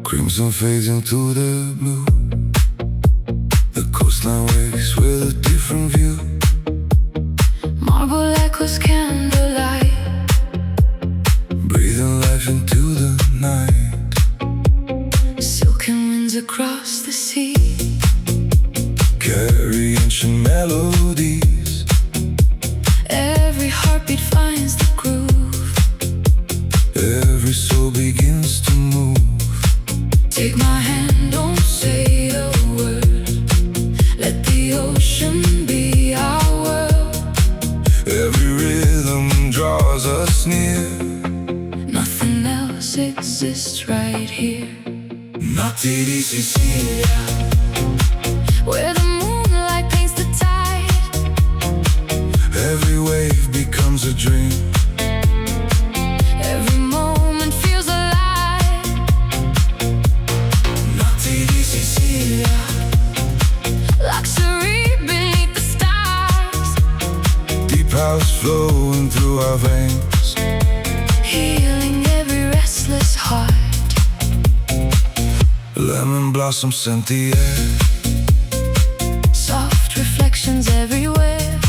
Crimson fades into the blue. The coastline wakes with a different view. Marble echoes candlelight, breathing life into the night. Silken winds across the sea carry ancient melodies. Every heartbeat finds the groove. Every soul begins to move. Take my hand, don't say a word. Let the ocean be our world. Every rhythm draws us near. Nothing else exists right here. Notti di Sicilia, where the moonlight paints the tide. Every wave becomes a dream. Every moment feels alive. Notti di Sicilia, luxury beneath the stars. deep house flowing through our veins, healing every restless heart. Lemon blossom scent the air. Soft reflections everywhere.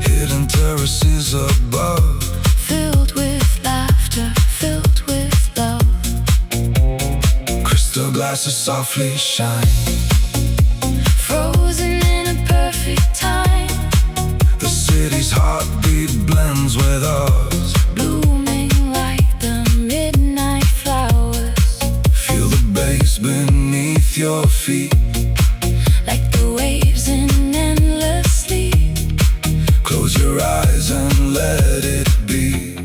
Hidden terraces above, filled with laughter, filled with love. crystal glasses softly shine. Frozen in a perfect time. The city's heartbeat blends with ours, blooming like the midnight flowers. feel the bass beneath your feet, like the waves in endless sleep. close your eyes and let it be.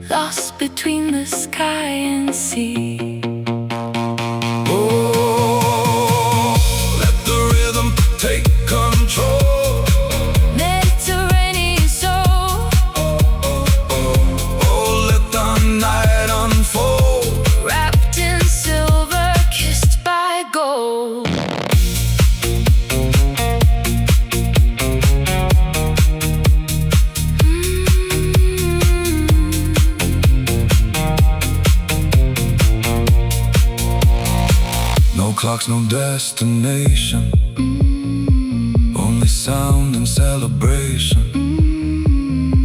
Lost between the sky and sea. Oh, let the rhythm take control. Mediterranean soul. Oh, let the night unfold. Wrapped in silver, kissed by gold. No clocks, no destination, only sound and celebration.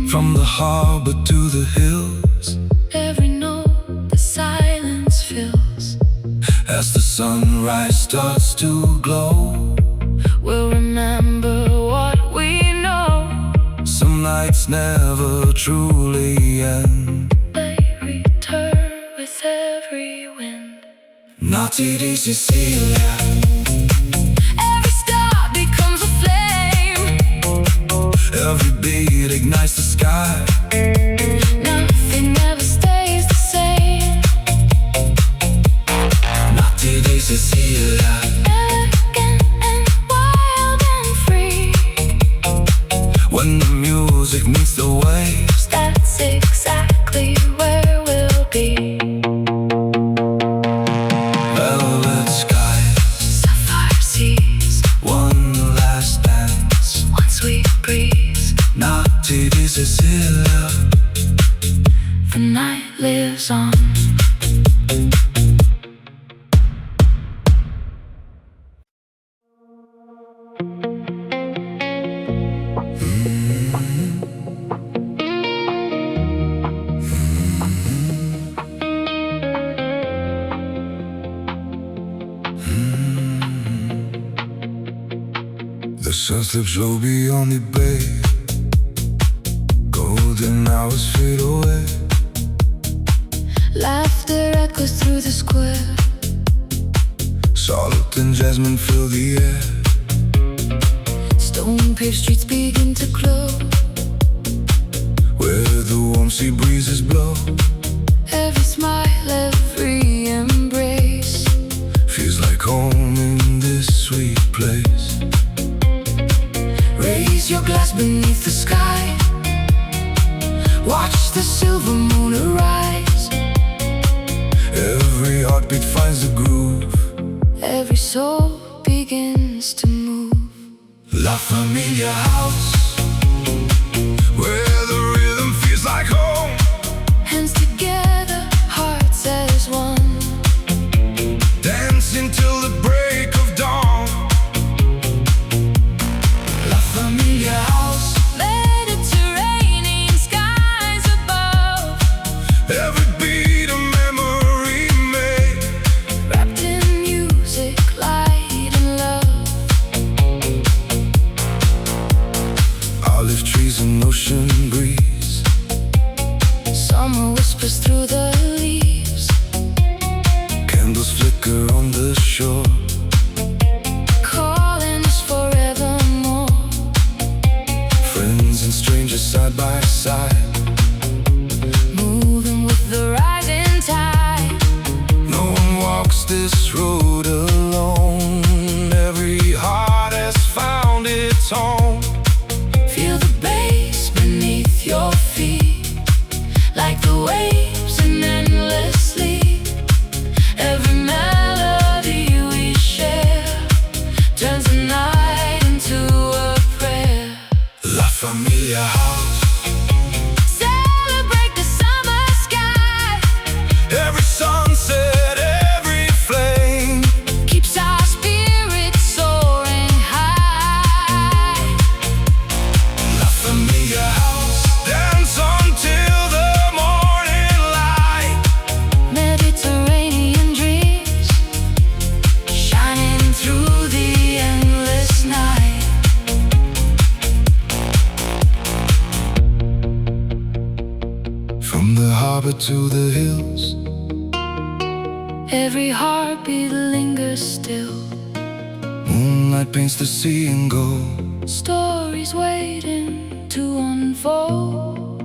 From the harbor to the hills, Every note the silence fills. as the sunrise starts to glow, We'll remember what we know. some nights never truly end. They return with every wind. Notti di Sicilia, Every star becomes a flame. every beat ignites the sky. Nothing ever stays the same. Notti di Sicilia, Elegant and wild and free. when the music meets the waves, That's exactly where we'll be. velvet skies, Sapphire seas, one last dance. one sweet breeze. Notti di Sicilia, The night lives on. the sun slips low beyond the bay. Golden hours fade away. Laughter echoes through the square. Salt and jasmine fill the air. Stone-paved streets begin to glow. Where the warm sea breezes blow. Every smile, every embrace. Feels like home in this sweet place. Raise your glass beneath the sky. Watch the silver moon arise. Every heartbeat finds a groove. Every soul begins to move. La Familia House, where the rhythm feels like home. Hands together, hearts as one. to the hills. Every heartbeat lingers still. Moonlight paints the sea in gold. Stories waiting to unfold.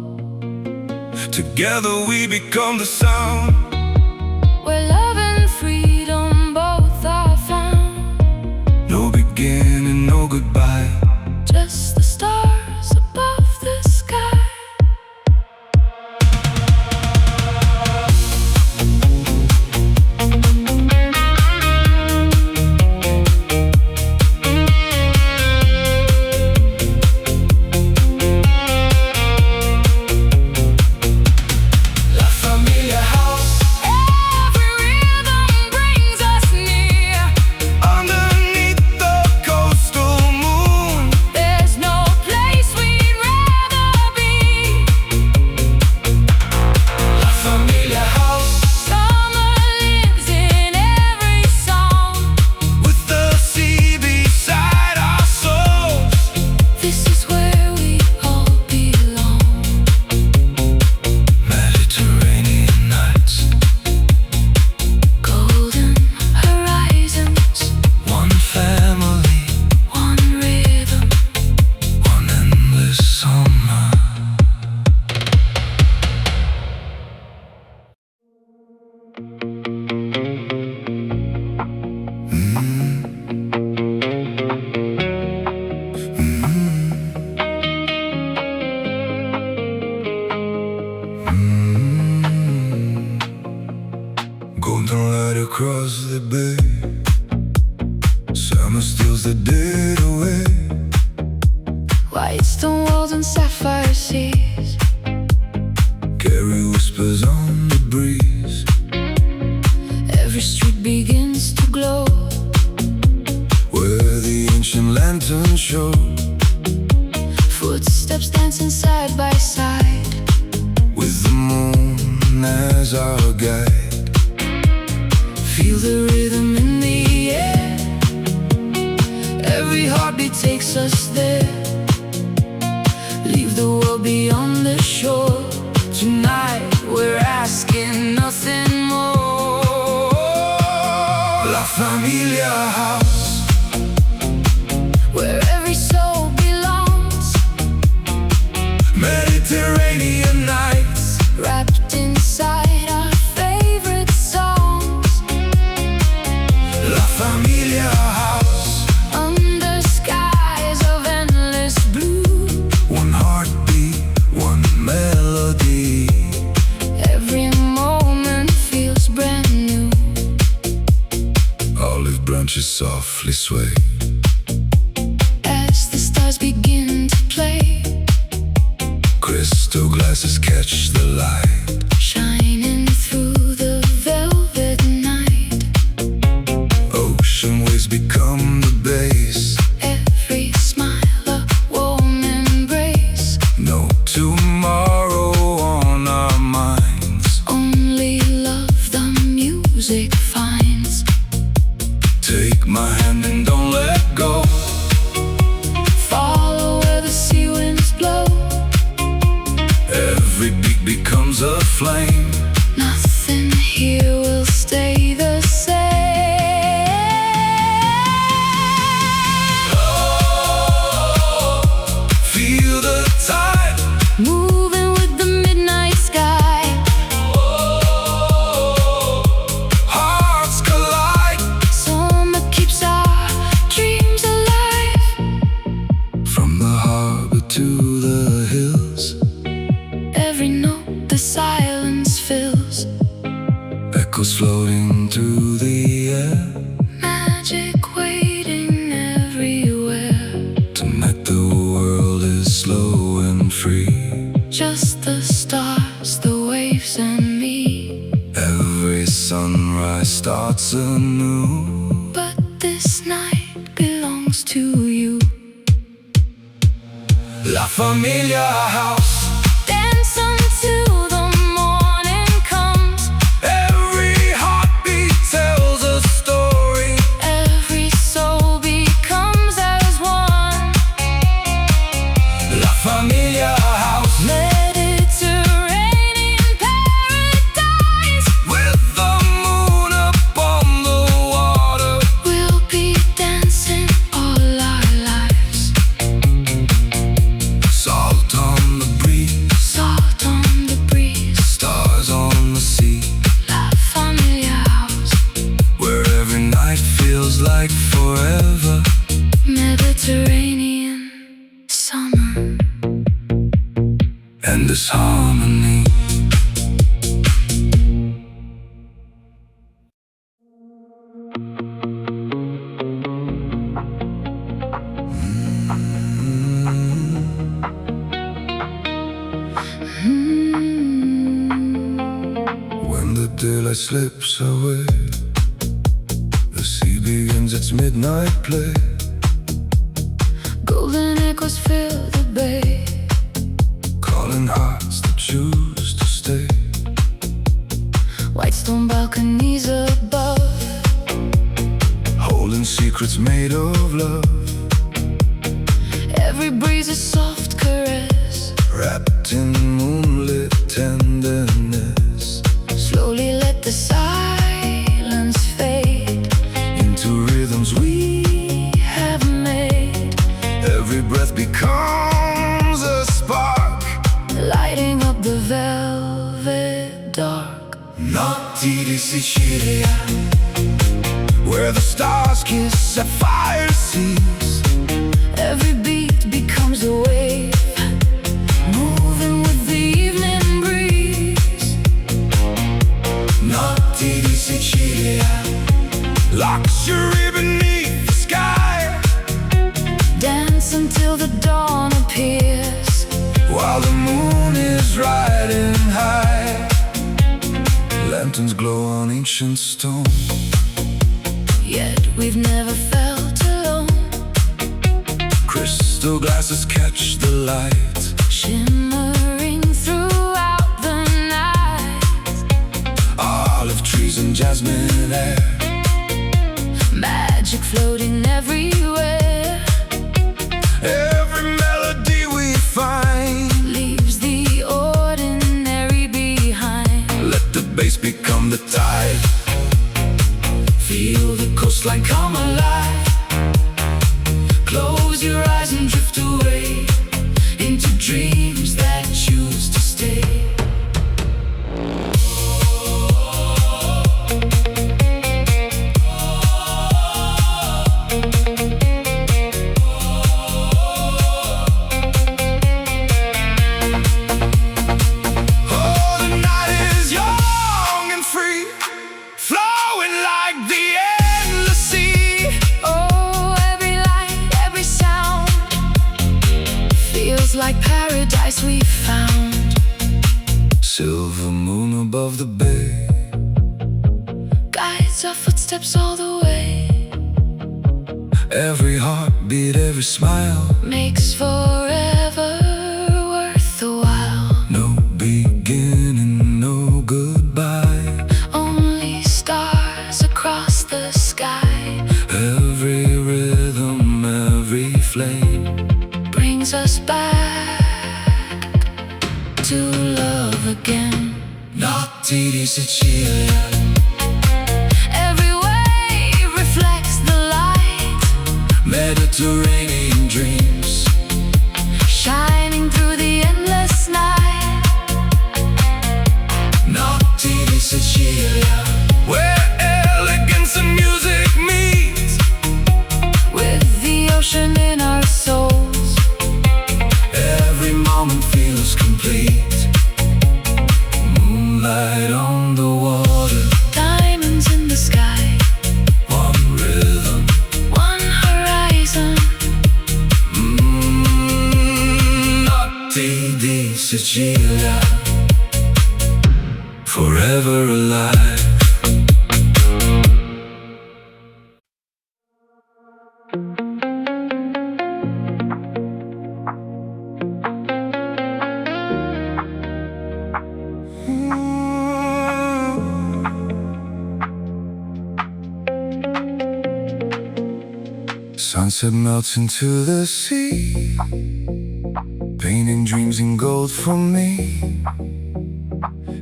Together we become the sound. Where love and freedom both are found. No beginning, no goodbye. Just the stars above the sky. Golden light across the bay. Summer steals the dead away. White stone walls and sapphire seas. Carry whispers on the breeze. Every street begins to glow. Where the ancient lanterns show. Footsteps dancing side by side. With the moon as our guide. Feel the rhythm in the air. Every heartbeat takes us there. Leave the world beyond the shore. Tonight we're asking nothing more. La Familia House, where every soul belongs. Mediterranean nights, wrapped inside our favorite songs. La Familia House, Under skies of endless blue. one heartbeat, one melody. Every moment feels brand new. Olive branches softly sway. As the stars begin to play. Crystal glasses catch the light. Shining through the velvet night. Ocean waves become the base. Every smile a warm embrace. No tomorrow on our minds. Only love the music finds. Take my hand and don't let go. Follow where the sea winds blow. Every beat becomes a flame. Nothing here will stay the same. Oh, feel the tide. Moving with the midnight sky. Oh, hearts collide. Summer keeps our dreams alive. From the harbor to the hills. Every note the silence fills. Echoes floating through the air. Magic waiting everywhere. Tonight the world is slow and free. Just the stars, the waves and me. Every sunrise starts anew. But this night belongs to you. La Familia House, Dance until the morning comes. every heartbeat tells a story. Every soul becomes as one. La Familia House, Mediterranean paradise. daylight slips away. The sea begins its midnight play. Golden echoes fill the bay, Calling hearts that choose to stay. white stone balconies above, Holding secrets made of love. every breeze a soft caress. Wrapped in moonlit tenderness. Slowly let the silence fade Into rhythms we have made. Every breath becomes a spark, Lighting up the velvet dark. Notti di Sicilia, where the stars kiss sapphire seas. Every beat becomes a wave, moving with the evening breeze. Notti di Sicilia, luxury beneath the sky. Dance until the dawn appears, While the moon is riding high. Lanterns glow on ancient stone. yet we've never felt alone. Crystal glasses catch the light. Shimmering throughout the night. Olive trees and jasmine air. Magic floating everywhere. Every melody we find Leaves the ordinary behind. let the bass become the tide. Feel the coastline come alive. Close your eyes and drift away into dreams that choose to stay. Oh, the night is young and free, flowing like the endless sea. Oh, every light, every sound feels like paradise we found. Silver moon above the bay. Guides our footsteps all the way. Every heartbeat, every smile. Makes forever worth the while. No beginning, no goodbye. Only stars across the sky. Every rhythm, every flame Brings us back to love again. Notti di Sicilia, Every wave reflects the light, Mediterranean dreams. shining through the endless night. Notti di Sicilia, where elegance and music meet. With the ocean in our souls, Every moment feels complete. Moonlight on the water, diamonds in the sky, one rhythm. one horizon. Notti di Sicilia, forever alive. Sunset melts into the sea, painting dreams in gold for me.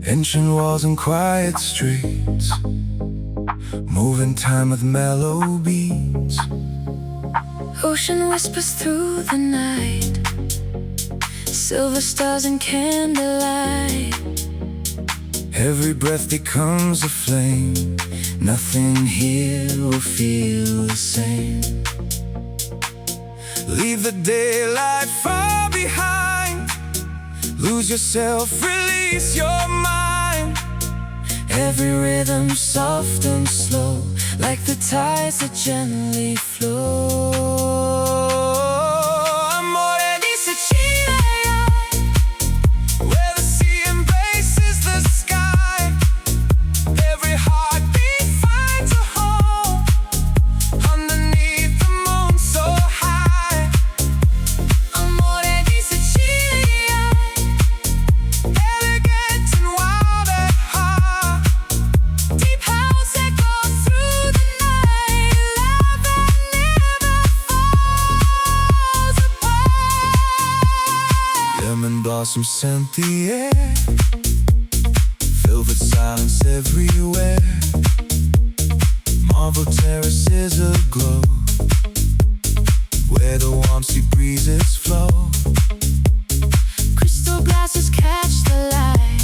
Ancient walls and quiet streets, moving time with mellow beats. Ocean whispers through the night, silver stars and candlelight. Every breath becomes a flame. Nothing here will feel the same. Leave the daylight far behind. Lose yourself, release your mind. Every rhythm soft and slow, like the tides that gently flow. Amore di Sicilia, where the sea embraces the sky. blossom scent the air, velvet silence everywhere. Marble terraces aglow, where the warm sea breezes flow. Crystal glasses catch the light,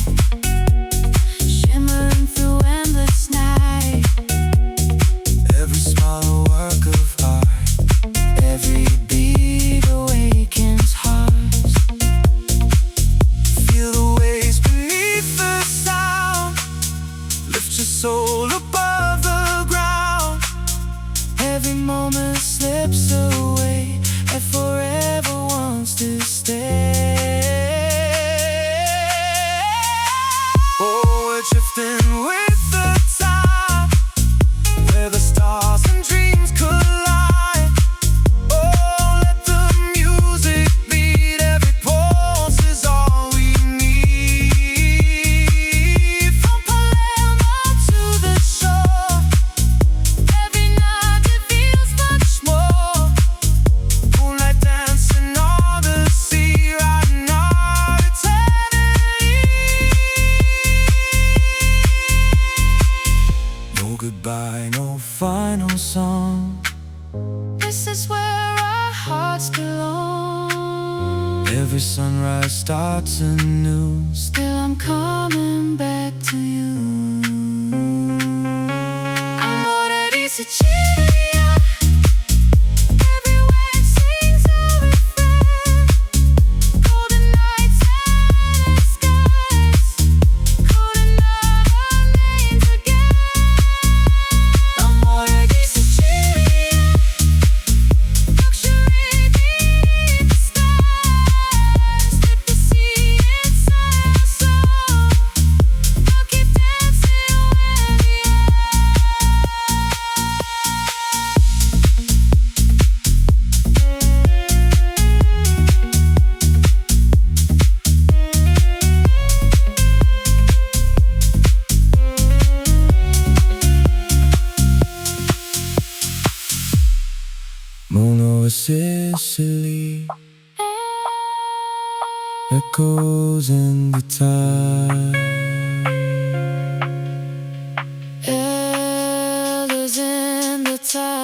shimmering through endless night. Every smile a work of art, Every beat awakens hearts. feel the waves beneath the sound, lift your soul above the ground. Every moment slips away and forever wants to stay. Oh, we're drifting with the tide, where the stars and dreams collide. Oh, let the music beat, every pulse is all we need. From Palermo to the shore, every night reveals much more. Moonlight dancing on the sea, riding our eternity. No goodbye, no final song. This is where our hearts belong. Every sunrise starts anew. Still I'm coming back to you. Amore di Sicilia, every wave sings a refrain. Golden nights and skies, calling out our names again. Amore di Sicilia, luxury beneath the stars. Let the sea inside our soul, we'll keep dancing where we are. Moon over Sicily, echoes in the tide. Elders in the tide.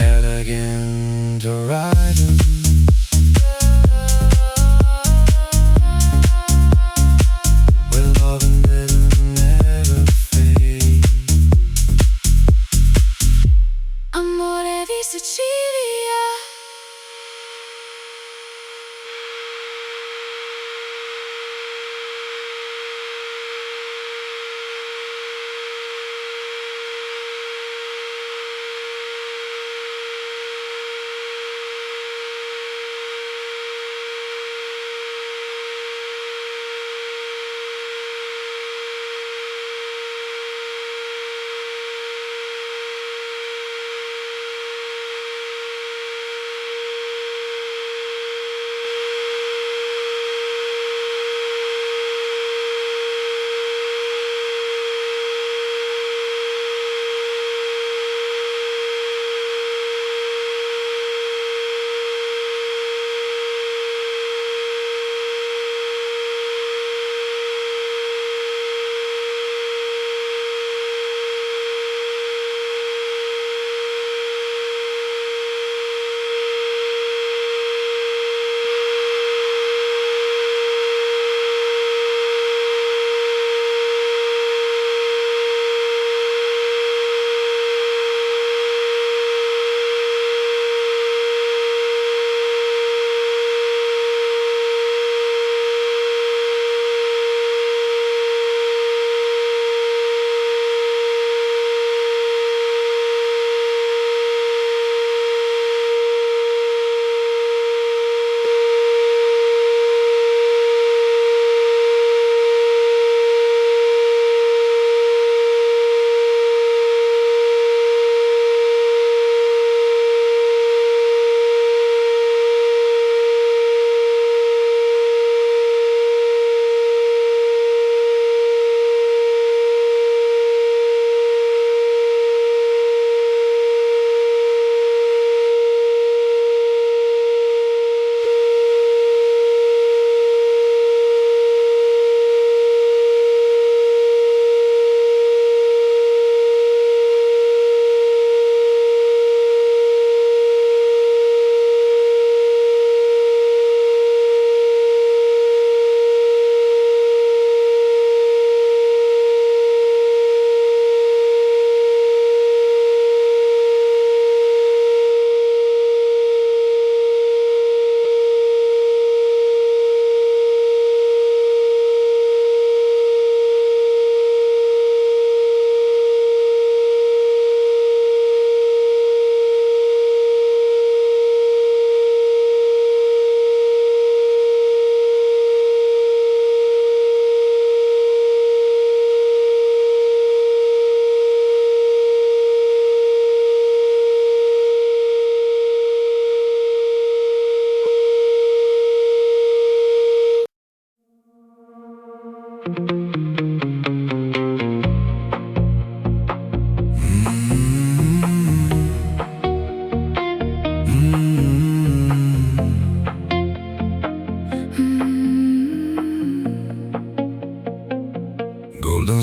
Elegant riding, where love and rhythm never fade. Amore di Sicilia.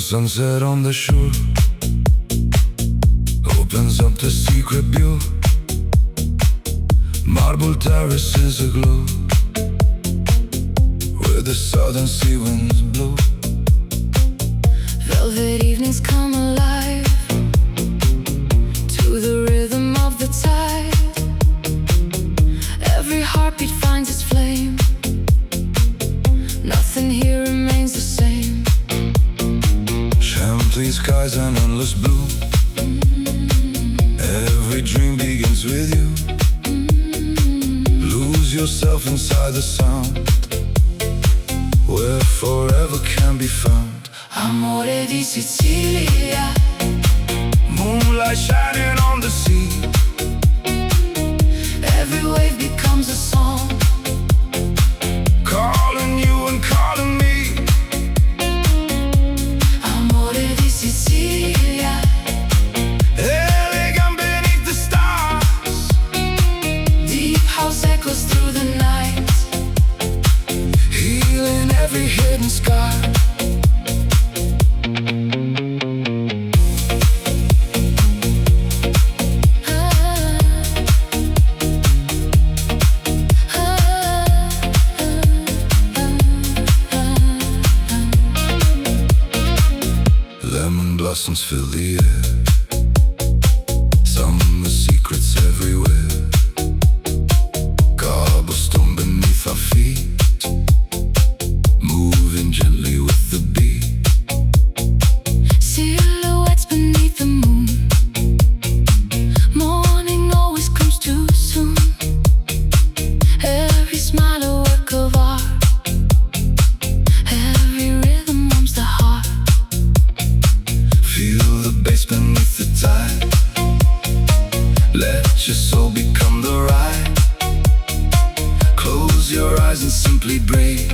sunset on the shore opens up the secret view. Marble terraces aglow where the southern sea winds blow. Velvet evenings come alive to the rhythm of the tide. Every heartbeat finds its flame. Nothing here remains the same. Champagne skies and endless blue. Every dream begins with you. Lose yourself inside the sound where forever can be found. Amore di Sicilia, Moonlight shining on the sea. every wave becomes a song, Calling you and calling me. Amore di Sicilia, Elegant beneath the stars. deep house echoes through the night. Healing every hidden scar. Lemon blossoms fill the air. Summer secrets everywhere. Cobblestone beneath our feet, moving gently with the beat. Silhouettes beneath the moon. Morning always comes too soon. Every smile a work of art. Every rhythm warms the heart. Feel the bass beneath the tide. Let your soul become the ride. Close your eyes and simply breathe.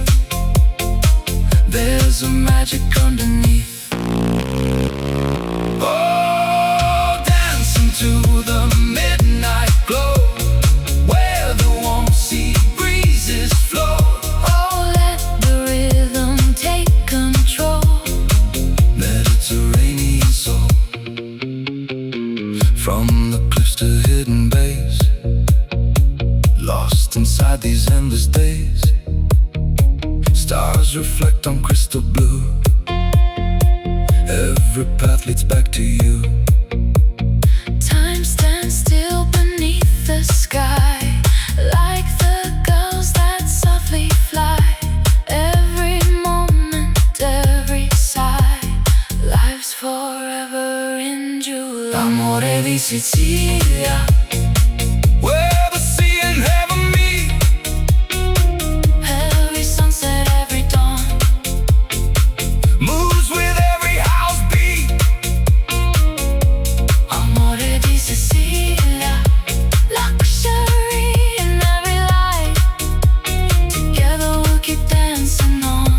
There's a magic underneath. Oh, dancing to the midnight glow, where the warm sea breezes flow. Oh, let the rhythm take control. Mediterranean soul. From the cliffs to hidden bays, lost inside these endless days. Stars reflect on crystal blue. Every path leads back to you. Time stands still beneath the sky, like the gulls that softly fly. Every moment, every sigh, life's forever in July. Amore di Sicilia, where the sea and heaven meet. Every sunset, every dawn, Moves with every house beat. Amore di Sicilia, luxury in every light. Together we'll keep dancing on.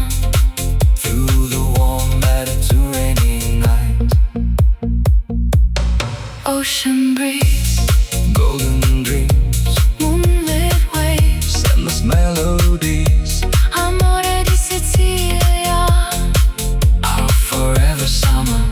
Through the warm Mediterranean night. Ocean breeze, Golden dreams, moonlit waves, endless melodies. Amore di Sicilia, Our forever summer.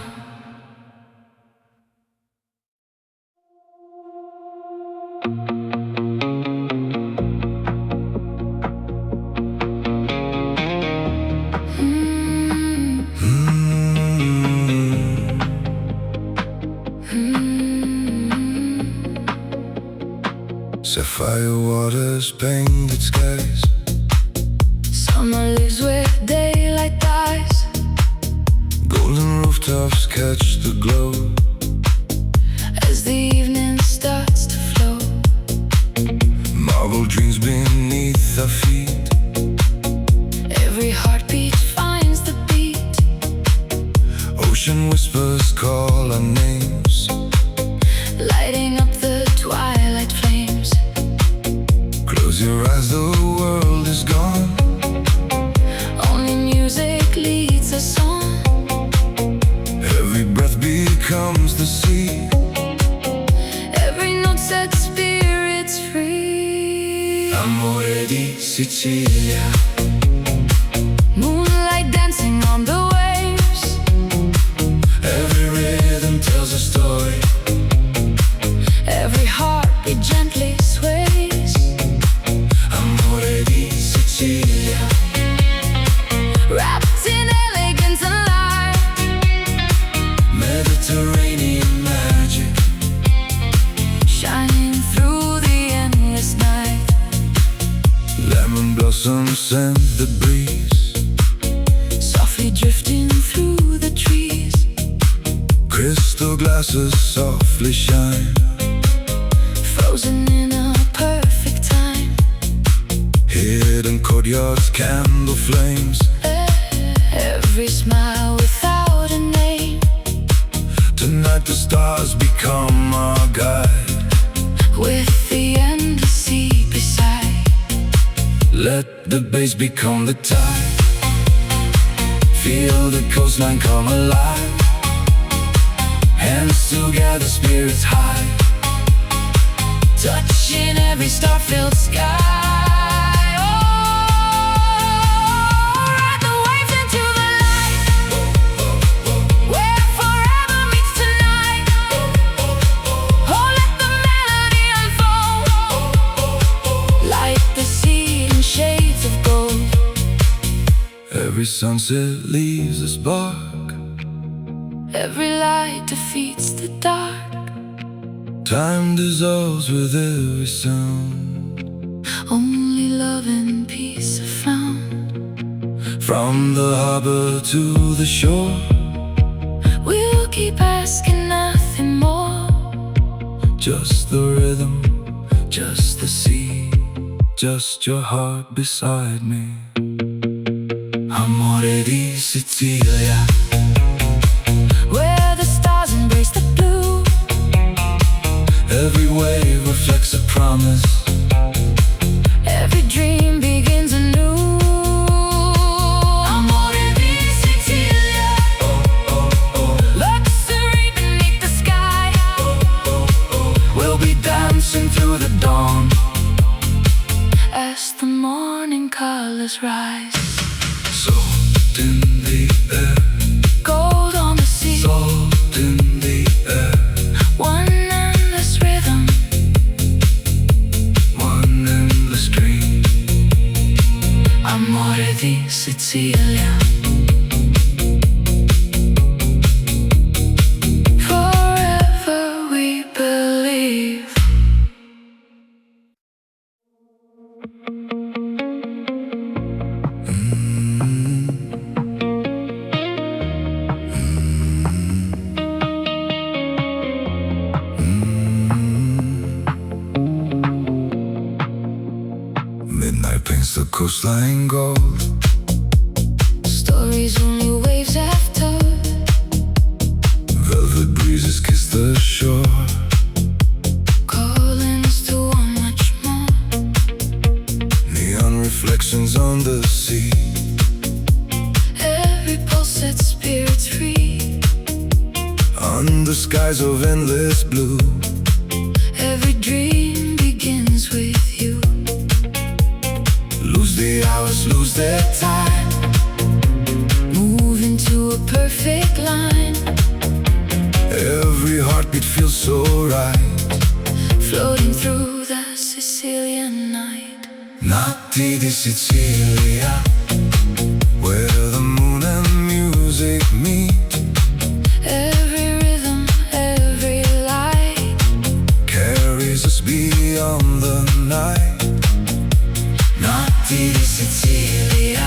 Sapphire waters, painted skies. Summer lives where daylight dies. Golden rooftops catch the glow. As the evening starts to flow, Marble dreams beneath our feet. every heartbeat finds the beat. Ocean whispers call our names. Lighting up the twilight flames. Close your eyes, the world is gone. Only music leads us on. Every breath becomes the sea. Every note sets spirits free. Amore di Sicilia, Moonlight dancing on the waves. Autumn blossoms scent the breeze, softly drifting through the trees. crystal glasses softly shine, Frozen in a perfect time. hidden courtyards, candle flames. Every smile without a name. Tonight the stars become our guide. With the endless sea beside. Let the bass become the tide. Feel the coastline come alive. Hands together, spirits high, Touching every star-filled sky. every sunset leaves a spark. Every light defeats the dark. Time dissolves with every sound. Only love and peace are found. From the harbor to the shore, We'll keep asking nothing more. just the rhythm, just the sea, just your heart beside me. Amore di Sicilia, Where the stars embrace the blue. every wave reflects a promise. Every dream begins anew. Amore di Sicilia. Luxury beneath the sky. We'll be dancing through the dawn As the morning colors rise. Salt in the air, Gold on the sea. salt in the air, One endless rhythm. one endless dream. Amore di Sicilia. Forever we believe. Midnight paints the coastline gold. Stories only waves after. Velvet breezes kiss the shore. Calling us to want much more. Neon reflections on the sea. Every pulse sets spirits free. Under skies of endless blue. Every dream begins with you. Lose the hours, lose their time. Move into a perfect line. Every heartbeat feels so right. Floating through the Sicilian night. Notti di Sicilia, where the moon and music meet. Every rhythm, every light. Carries us beyond the night. Notti di Sicilia,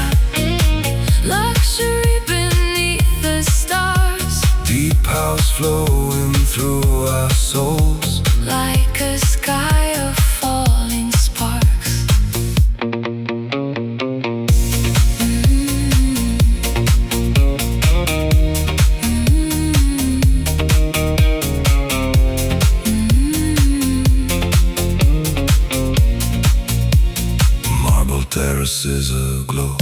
Luxury beneath the stars. deep house flowing through our souls. Like a sky of falling sparks. Marble terraces aglow.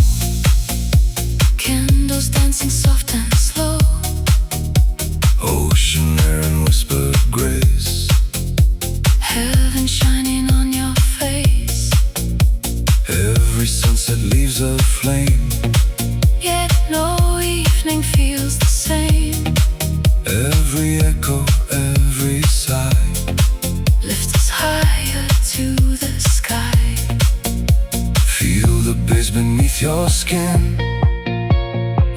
Candles dancing soft and slow. Ocean air and whispered grace. Heaven shining on your face. Every sunset leaves a flame. Yet no evening feels the same. Every echo, every sigh. Lift us higher to the sky. Feel the bass beneath your skin.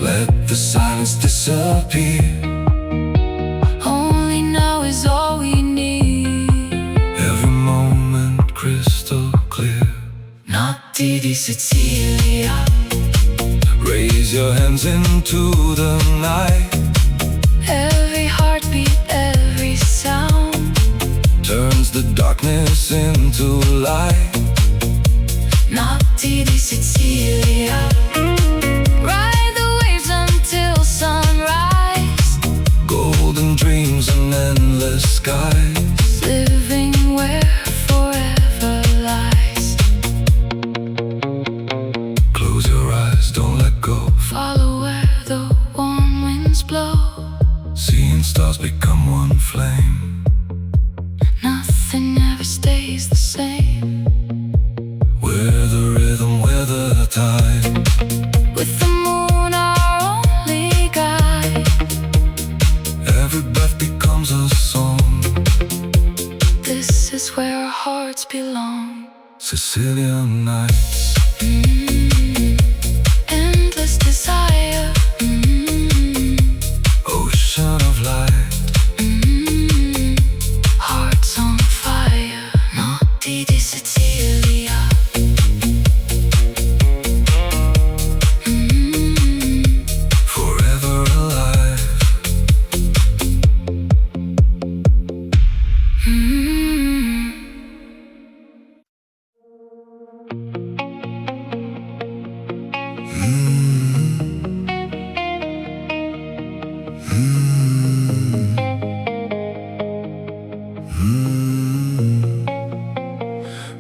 Let the silence disappear. Only now is all we need. Every moment crystal clear. Not Notti di Sicilia. Raise your hands into the night. Every heartbeat, every sound Turns the darkness into light. Notti di Sicilia. Ride the waves until sunrise. Golden dreams and endless skies. Living where forever lies. Close your eyes, don't let go. Follow where the warm winds blow. Seeing stars become one flame. Nothing ever stays the same. We're the rhythm, we're the tide. With the moon our only guide. Every breath becomes a song. This is where our hearts belong. Sicilian nights. Endless desire. Ocean of light. Hearts on fire. Notti di Sicilia. Forever alive.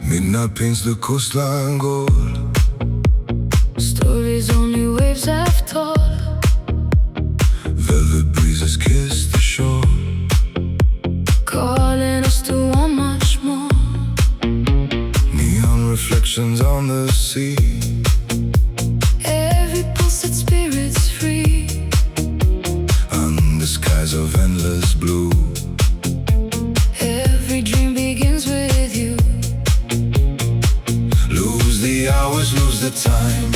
Midnight paints the coastline gold. Stories only waves have told. Velvet breezes kiss the shore. Calling us to want much more. Neon reflections on the sea. Every pulse sets spirits free. Under skies of endless blue. Every dream begins with you. Lose the hours, lose the time.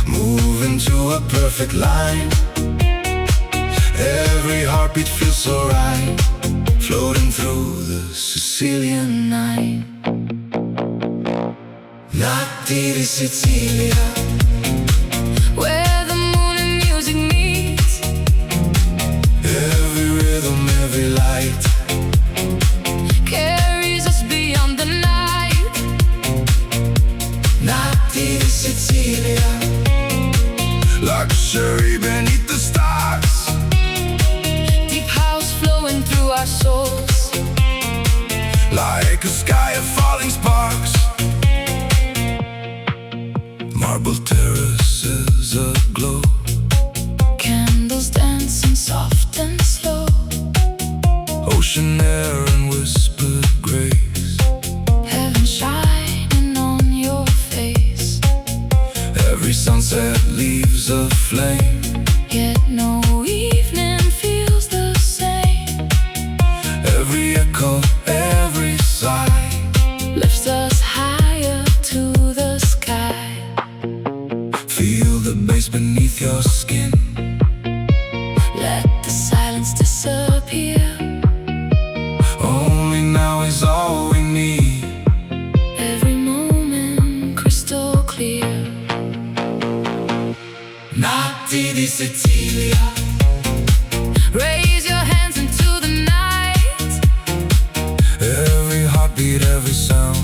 Move into a perfect line. Every heartbeat feels so right. Floating through the Sicilian night. Notti di Sicilia. Where the moon and music meet. Every rhythm, every light. Carries us beyond the night. Notti di Sicilia. Luxury beneath the stars. Deep house flowing through our souls. Like a sky of falling sparks. Marble terraces aglow. Candles dancing soft and slow. Ocean air and whispered grace. Heaven shining on your face. Every sunset leaves a flame. Yet no evening feels the same. Every echo, every sigh Lifts us higher to the sky. feel the bass beneath your skin. Let the silence disappear. Only now is all we need. Every moment crystal clear. Notti di Sicilia. Raise your hands into the night. Every heartbeat, every sound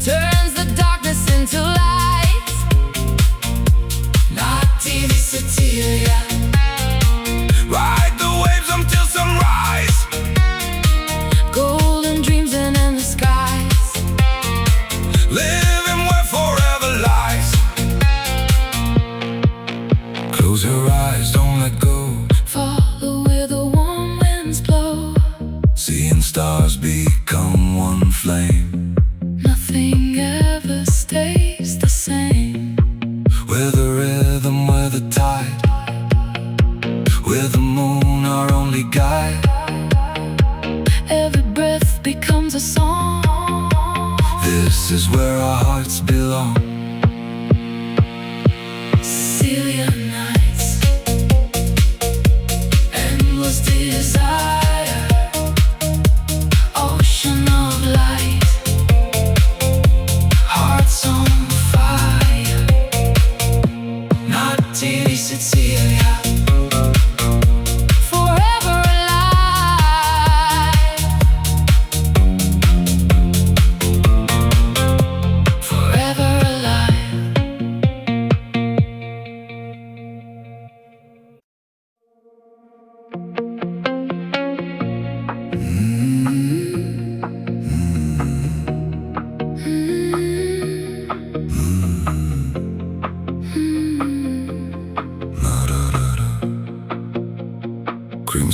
Turns the darkness into light. Notti di Sicilia. Ride the waves until sunrise. Golden dreams and endless skies. Living where forever lies. Close your eyes, don't let go. Follow where the warm winds blow. Seeing stars become one flame. Nothing ever stays the same. We're the rhythm, we're the tide. We're the moon, our only guide. Every breath becomes a song. This is where our hearts belong. Sicilian nights. Endless desire. Ocean of light.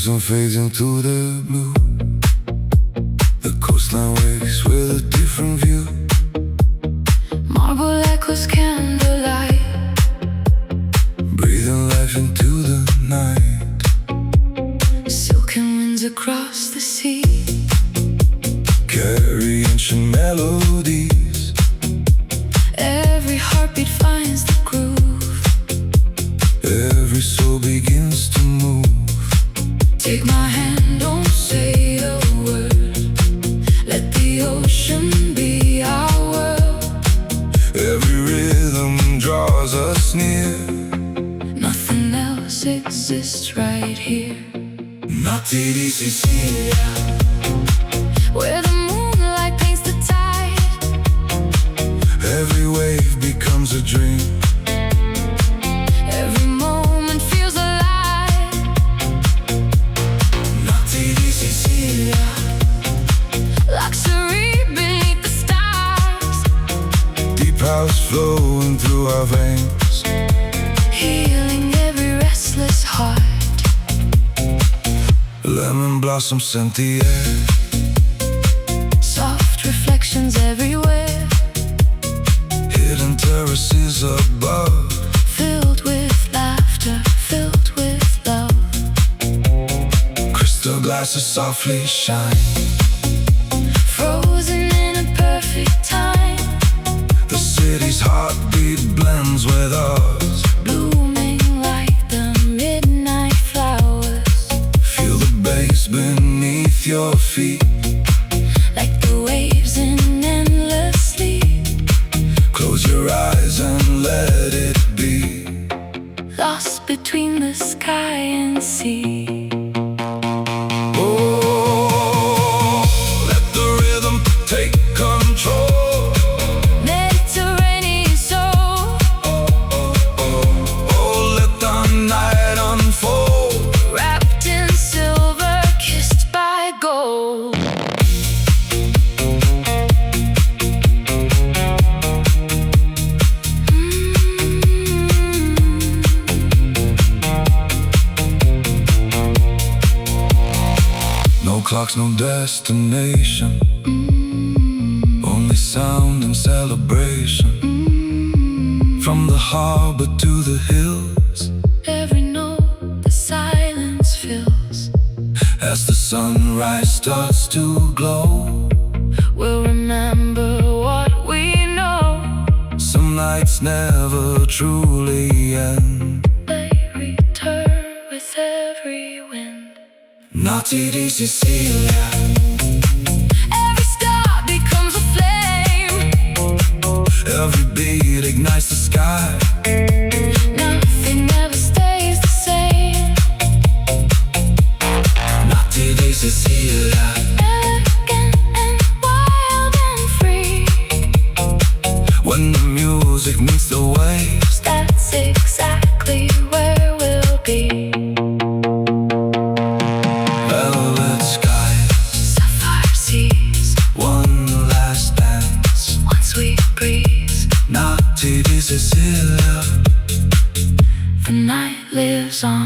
horizon fades into the blue. The coastline wakes with a different view. Marble echoes candlelight, Breathing life into the night. silken winds across the sea. Carry ancient melodies. Every heartbeat finds the groove. Every soul begins to move. Take my hand, don't say a word. Let the ocean be our world. Every rhythm draws us near. Nothing else exists right here. Notti di Sicilia, Where the moonlight paints the tide. every wave becomes a dream. Every moment feels alive. Notti di Sicilia, Luxury beneath the stars. deep house flowing through our veins. Healing every restless heart. Lemon blossom scent the air. Soft reflections everywhere. Hidden terraces above. Filled with laughter, filled with love. Crystal glasses softly shine. Frozen in a perfect time. The city's heartbeat blends with ours. Blooming like the midnight flowers. Feel the bass beneath your feet. Like the waves in endless sleep. Close your eyes and let it be. Lost between the sky and sea. Oh, let the rhythm take control. Mediterranean soul. Oh, let the night unfold. Wrapped in silver, kissed by gold. No clocks, no destination. Only sound and celebration. From the harbor to the hills. Every note the silence fills. As the sunrise starts to glow. We'll remember what we know. Some nights never truly end. They return with every wind. Notti di Sicilia, Every star becomes a flame. every beat ignites the sky. Nothing ever stays the same. Notti di Sicilia, Elegant and wild and free. when the music meets the waves. That's exactly where we'll be. Velvet skies, Sapphire seas, one last dance. one sweet breeze. Notti di Sicilia, The night lives on.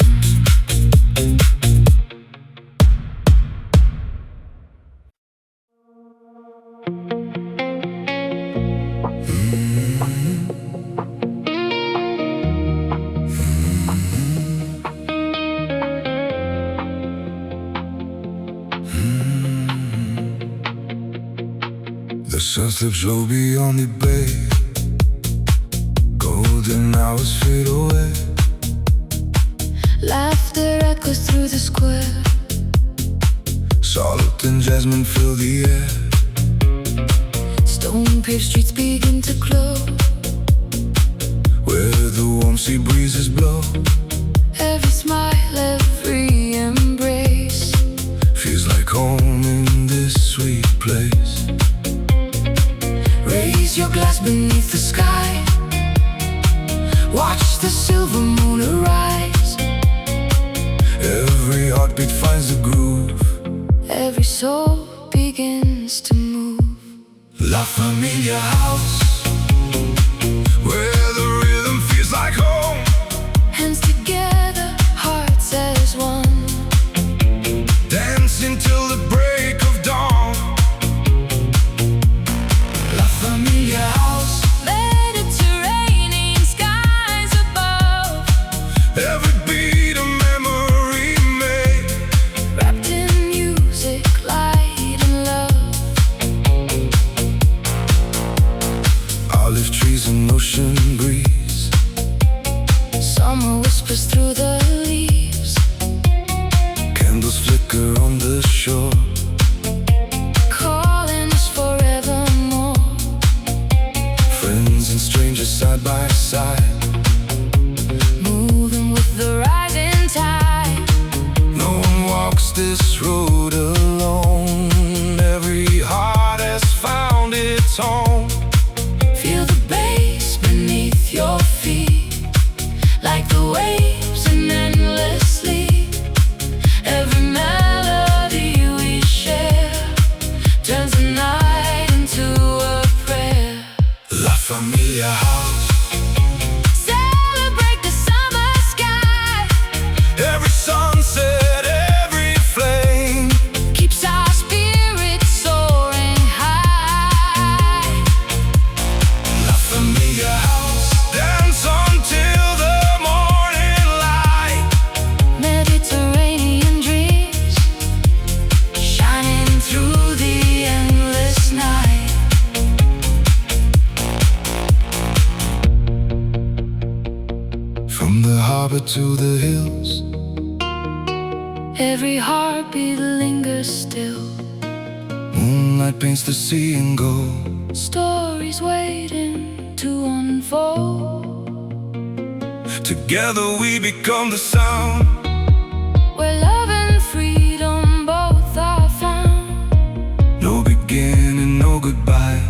the sun slips low beyond the bay. Golden hours fade away. Laughter echoes through the square. Salt and jasmine fill the air. Stone-paved streets begin to glow. Where the warm sea breezes blow. Every smile, every embrace. Feels like home in this sweet place. Raise your glass beneath the sky. Watch the silver moon arise. Every heartbeat finds the groove. Every soul begins to move. La Familia House, where the rhythm feels like home. Hands together, hearts as one. olive trees and ocean breeze. Summer whispers through the leaves. Candles flicker on the shore, Calling us forevermore. friends and strangers side by side, Moving with the rising tide. no one walks this road alone. Every heart has found its home. Feel the bass beneath your feet, like the waves in endless sleep. Every melody we share turns the night into a prayer. La Familia House. Celebrate the summer sky. Every sunset, every flame, Keeps our spirits soaring high. La Familia House. Dance until the morning light. Mediterranean dreams shining through the endless night. From the harbor to the hills, Every heartbeat lingers still. moonlight paints the sea in gold. Stories waiting to unfold. Together we become the sound. Where love and freedom both are found. No beginning, no goodbye.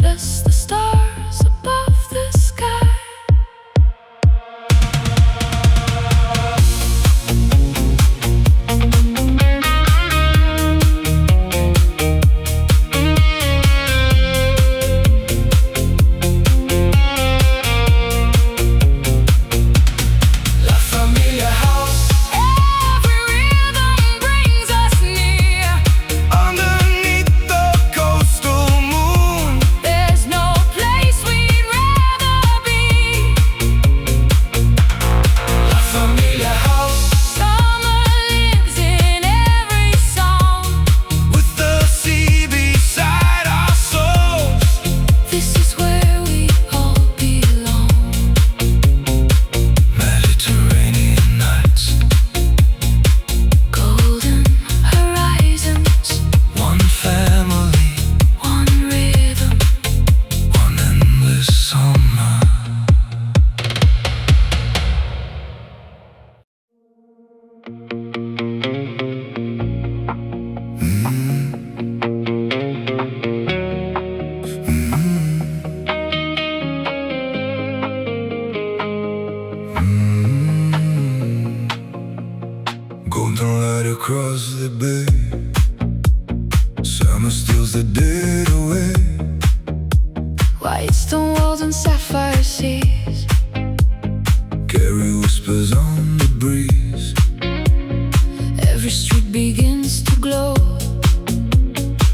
Just the stars above the sky. La Familia House. Every rhythm brings us near. Underneath the coastal moon, There's no place we'd rather be. La Familia House. Summer lives in every song. With the sea beside our souls. This is where we all belong. Mediterranean nights, Golden horizons, one family, one rhythm. one endless summer. Golden light across the bay, summer steals the dead away. White stone walls and sapphire seas. Carry whispers on the breeze. Every street begins to glow.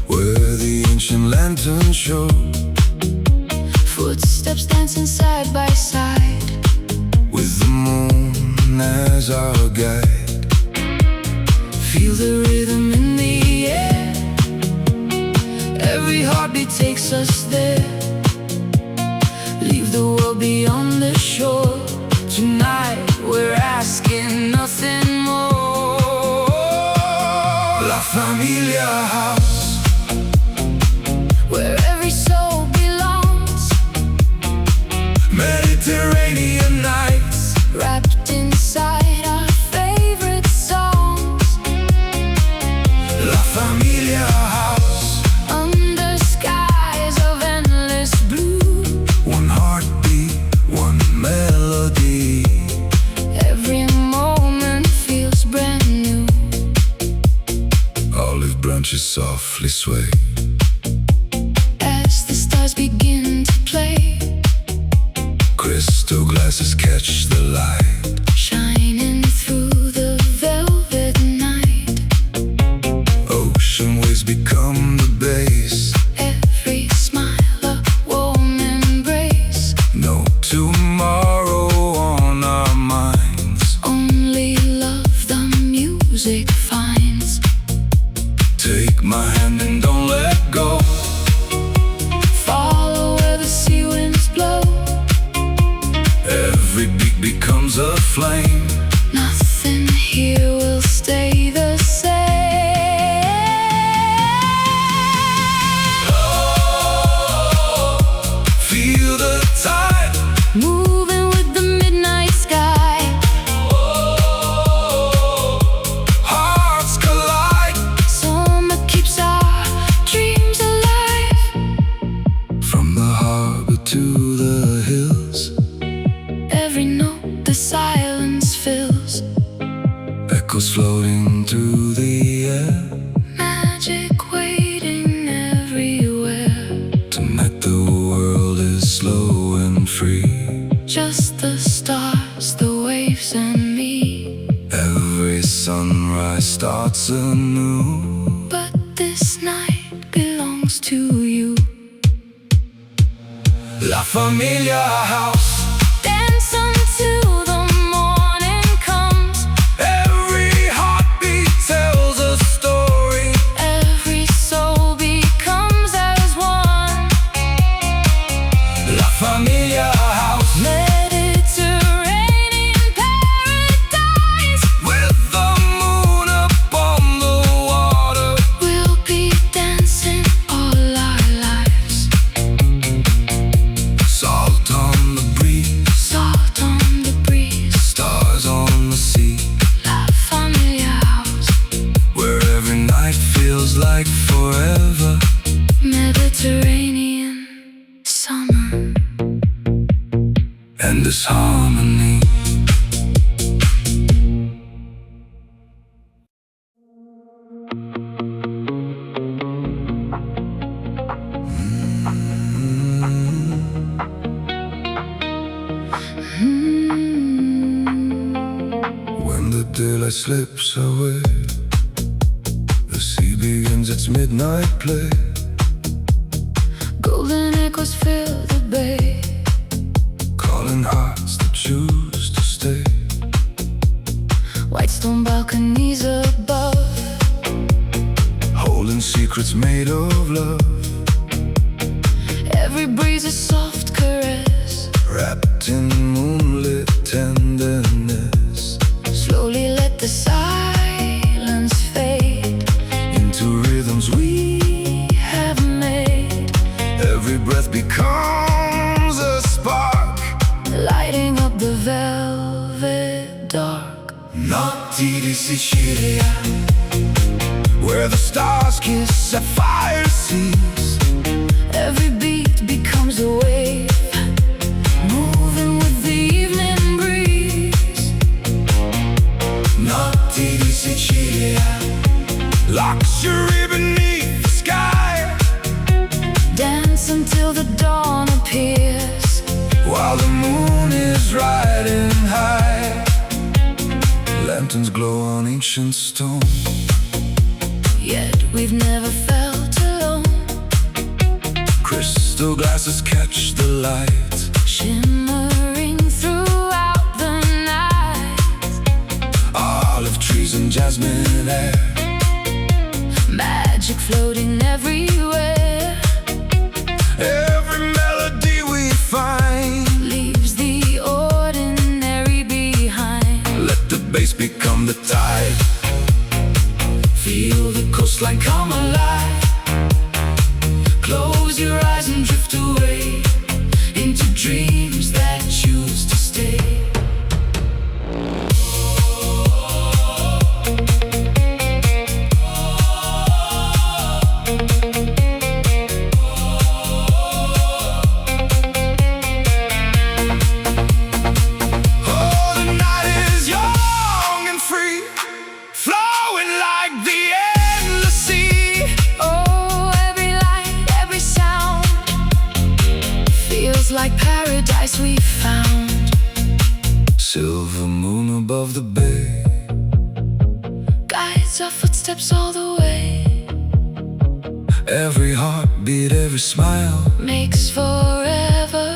Where the ancient lanterns show. Footsteps dancing side by side. With the moon as our guide. Feel the rhythm in the air. Every heartbeat takes us there. Leave the world beyond the shore. Tonight we're asking nothing more. La Familia House. Where every soul belongs. Mediterranean nights, Wrapped inside our favorite songs. La Familia House. Under skies of endless blue. One heartbeat, one melody. Every moment feels brand new. Olive branches softly sway. As the stars begin to play. Crystal glasses catch the light. Shining through the velvet night. Ocean waves become the base. Every smile a warm embrace. No tomorrow on our minds. Only love the music finds. Take my hand and don't let flame. Nothing here will stay the same. Oh, feel the tide Moving with the midnight sky. Oh, hearts collide. Summer keeps our dreams alive. From the harbor to the hills, Every note the silence fills. echoes floating through the air. Magic waiting everywhere. Tonight the world is slow and free. Just the stars, the waves and me. Every sunrise starts anew. But this night belongs to you. La Familia House. Dance until the morning comes. Every heartbeat tells a story. Every soul becomes as one. La Familia House. Mediterranean paradise. With the moon upon the water. We'll be dancing all our lives. Salt on the breeze. Salt on the breeze. Stars on the sea. La Familia House. Where every night feels like forever. Mediterranean summer. And this harmony. When the daylight slips away, the sea begins its midnight play. Golden echoes fill the bay. Calling hearts that choose to stay. White stone balconies above. Holding secrets made of love. Every breeze a soft caress. Wrapped in moonlit tenderness. Slowly let the silence fade Into rhythms we have made. every breath becomes a spark. Lighting up the velvet dark. Notti di Sicilia, where the stars kiss sapphire seas. Every beat becomes a wave, moving with the evening breeze. Notti di Sicilia, luxury beneath the sky. Dance until the dawn appears. While the moon is riding high. Lanterns glow on ancient stone. Yet we've never felt alone. Crystal glasses catch the light. Shimmering throughout the night. Olive trees and jasmine air. Magic floating everywhere. Every melody we find. Leaves the ordinary behind. Let the bass become the tide. Feel the coastline come alive. Close your eyes and drift away into dreams that choose to stay. Oh, the night is young and free, flowing like the endless sea. Oh, every light, every sound feels like paradise we found. Silver moon above the bay. Guides our footsteps all the way. Every heartbeat, every smile. Makes forever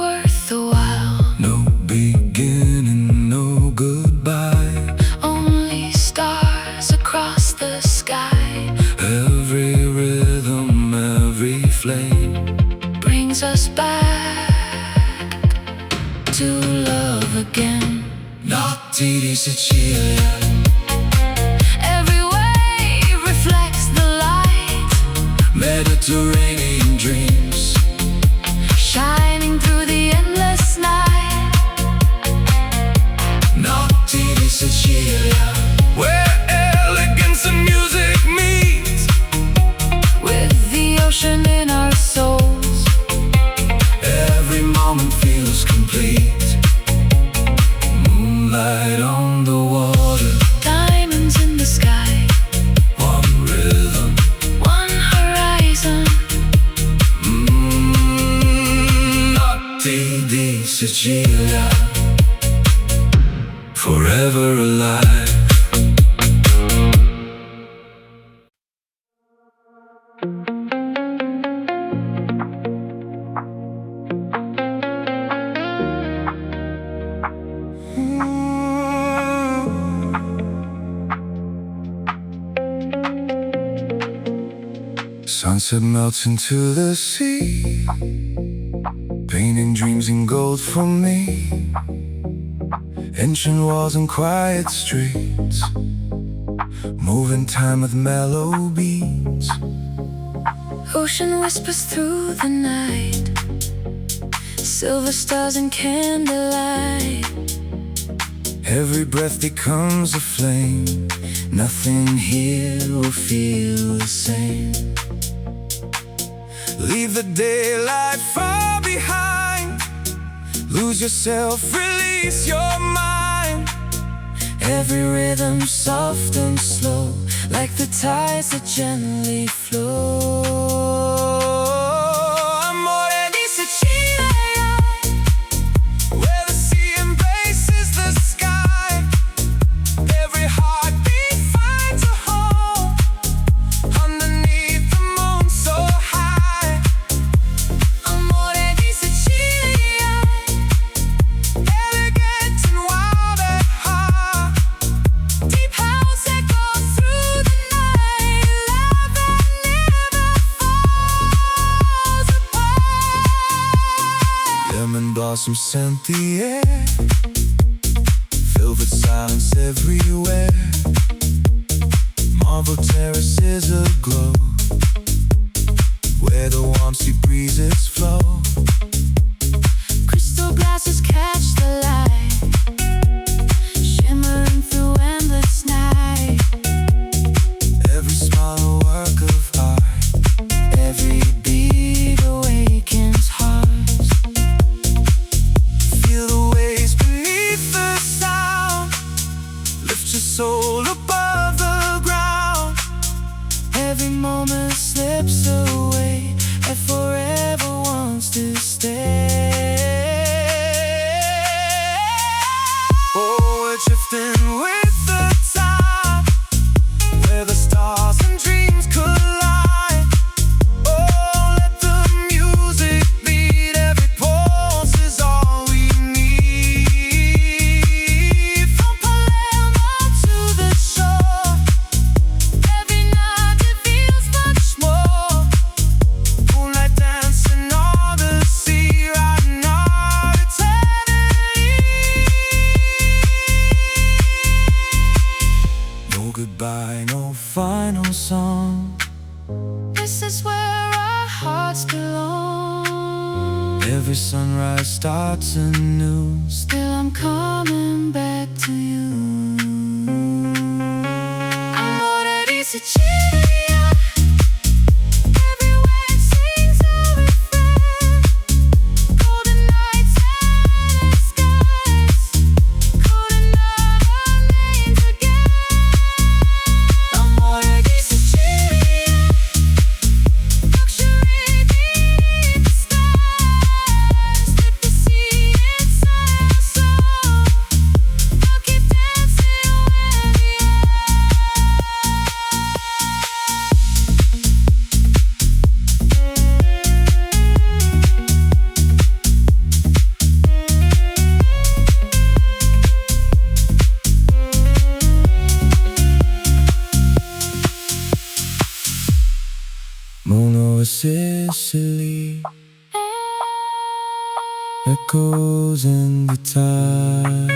worth the while. No beginning, no goodbye. Only stars across the sky. Every rhythm, every flame Brings us back to love again. Notti di Sicilia. Every wave reflects the light, Mediterranean dreams shining through the endless night. Notti di Sicilia, where elegance and music meet, with the ocean in our souls. every moment feels complete. Moonlight on the water, Diamonds in the sky, one rhythm, one horizon. Notti di Sicilia, forever alive. Sunset melts into the sea, painting dreams in gold for me. Ancient walls and quiet streets, moving time with mellow beats. Ocean whispers through the night, silver stars and candlelight. Every breath becomes a flame, nothing here will feel the same. Leave the daylight far behind, lose yourself, release your mind. Every rhythm soft and slow, like the tides that gently flow. Amore di Sicilia, where the sea embraces the sky. Every heartbeat finds a home underneath the moon so high. Amore di Sicilia, elegant and wild at heart. Deep house echo through the night, love that never falls apart. Lemon blossoms scent the air, filled with silence everywhere. Marble terraces aglow, where the warm sea breezes flow. Crystal glasses catch the light, shimmering through endless night. Every smile a work of art, every beat awakens hearts. Feel the waves beneath the sound, lift your soul above the ground. Every moment slips away and forever wants to stay. Oh, we're drifting with the tide, where the stars and dreams collide. Oh, let the music beat, every pulse is all we need. From Palermo to the shore, every night it feels much more. Moonlight dancing on the sea, riding our eternity. No goodbye, no final song. This is where our hearts belong. Every sunrise starts anew. Still I'm coming back to you. Amore di Sicilia, every wave sings a refrain. Golden nights and skies, calling out our names again. Amore di Sicilia, luxury beneath the stars. Let the sea inside our soul, I'll keep dancing where we are. Moon over Sicily, echoes in the tide.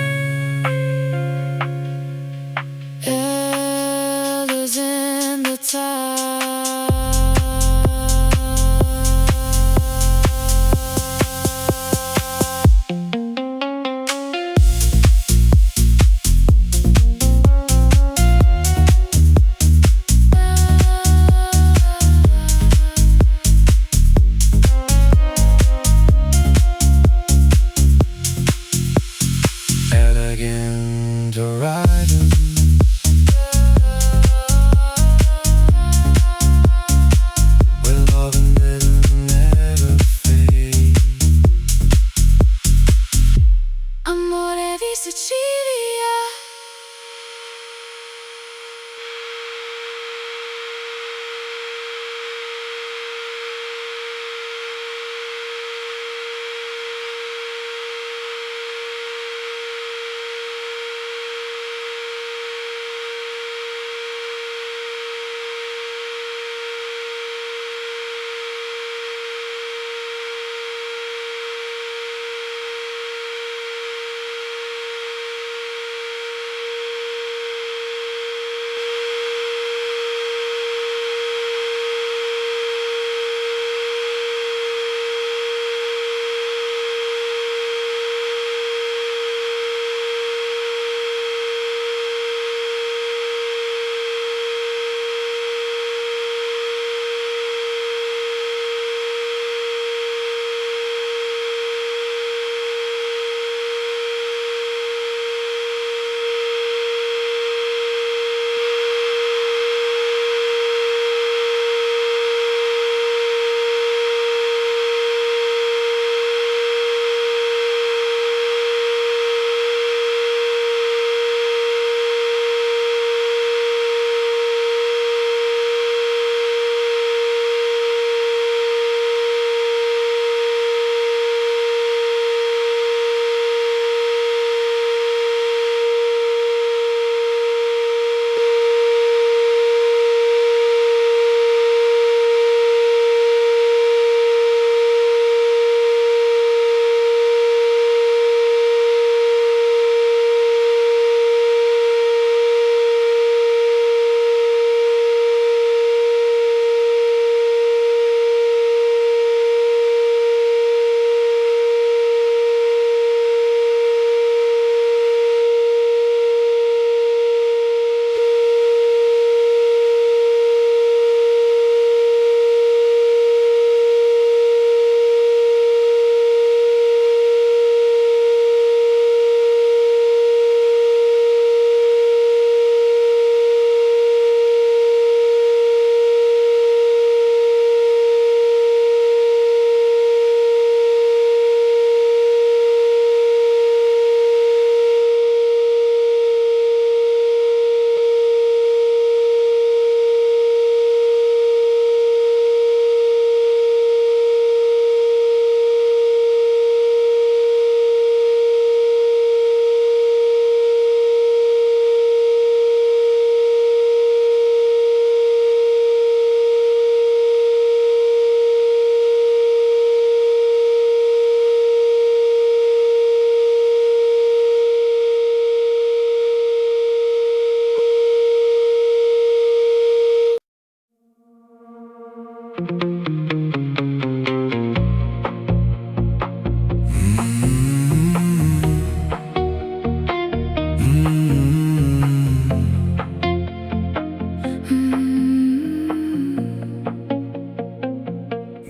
Sicilia.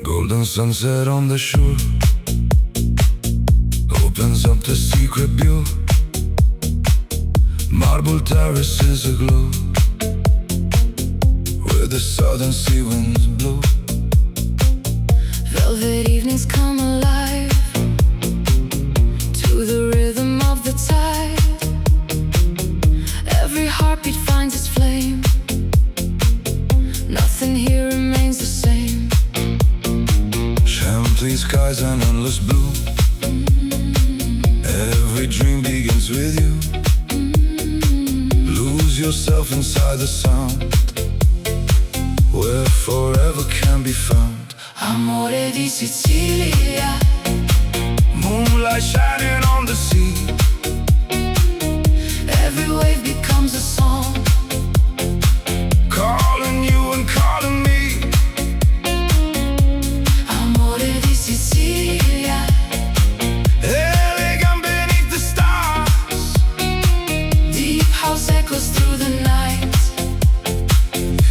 Golden sunset on the shore opens up the secret view. Marble terraces aglow where the southern sea winds blow. Velvet evenings come alive to the rhythm of the tide. Every heartbeat finds its flame. Nothing here remains the same. Champagne skies and endless blue. Every dream begins with you. Lose yourself inside the sound where forever can be found. Amore di Sicilia. Moonlight shining on the sea. Every wave becomes a song, Calling you and calling me. Amore di Sicilia. Elegant beneath the stars. Deep house echoes through the night,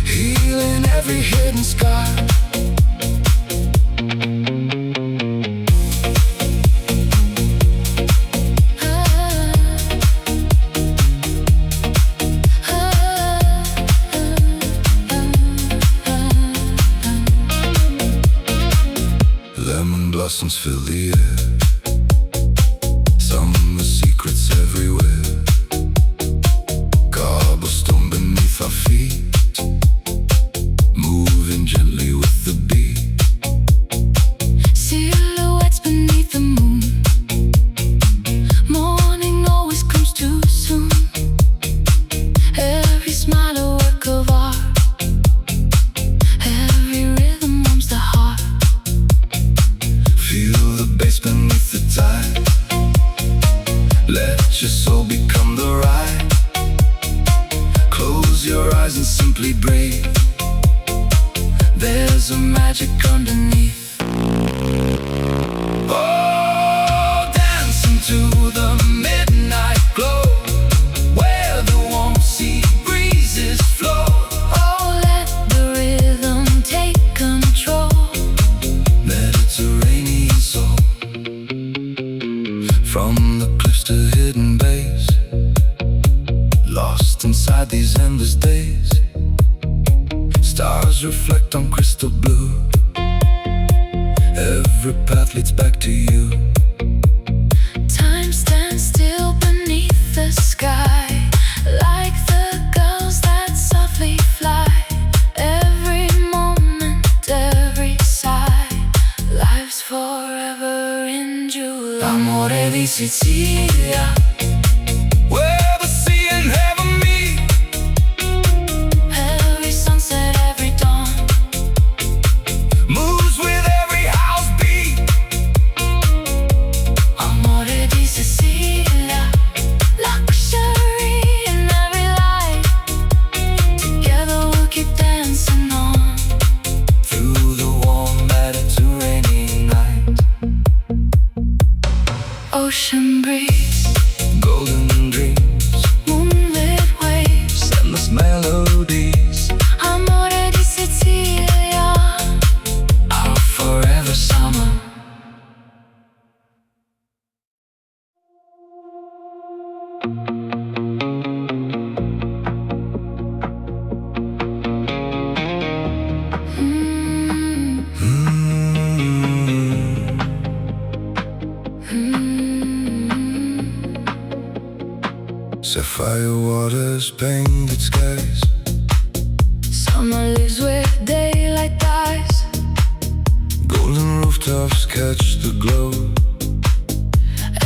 Healing every hidden scar. Lemon blossoms fill the air. Summer secrets everywhere. From the cliffs to hidden bays, lost inside these endless days. Stars reflect on crystal blue. Every path leads back to you. Time stands still beneath the sky, like the gulls that softly fly. Every moment, every sigh, life's forever in July. Amore di Sicilia, Where the sea and heaven meet. every sunset, every dawn, Moves with every house beat. amore di Sicilia, luxury in every light. Together we'll keep dancing on Through the warm Mediterranean night. ocean breeze, Golden dreams, moonlit waves, endless melodies. amore di Sicilia, Our forever summer. Sapphire waters, painted skies. Summer lives where daylight dies. Golden rooftops catch the glow.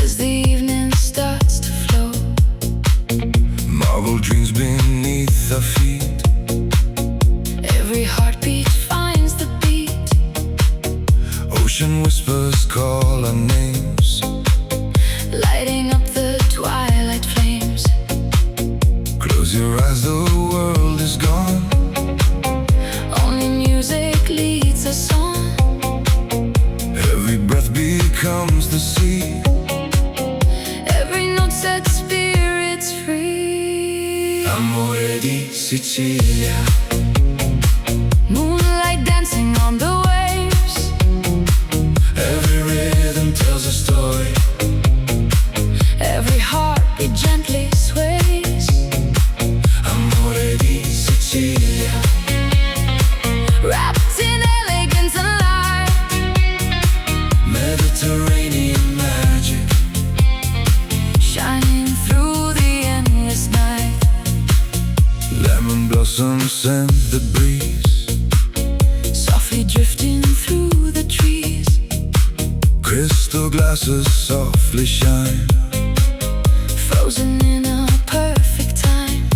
As the evening starts to flow, Marble dreams beneath our feet. every heartbeat finds the beat. Ocean whispers call our names. Lighting up the twilight flames. Close your eyes, the world is gone. Only music leads us on. Every breath becomes the sea. Every note sets spirits free. Amore di Sicilia. Moonlight dancing on the waves. Every rhythm tells a story. Every heartbeat gently sways. Amore di Sicilia. Wrapped in elegance and light. Mediterranean magic. Shining through the endless night. Lemon blossoms scent the breeze. Softly drifting through the trees. Crystal glasses softly shine. Frozen in a perfect time.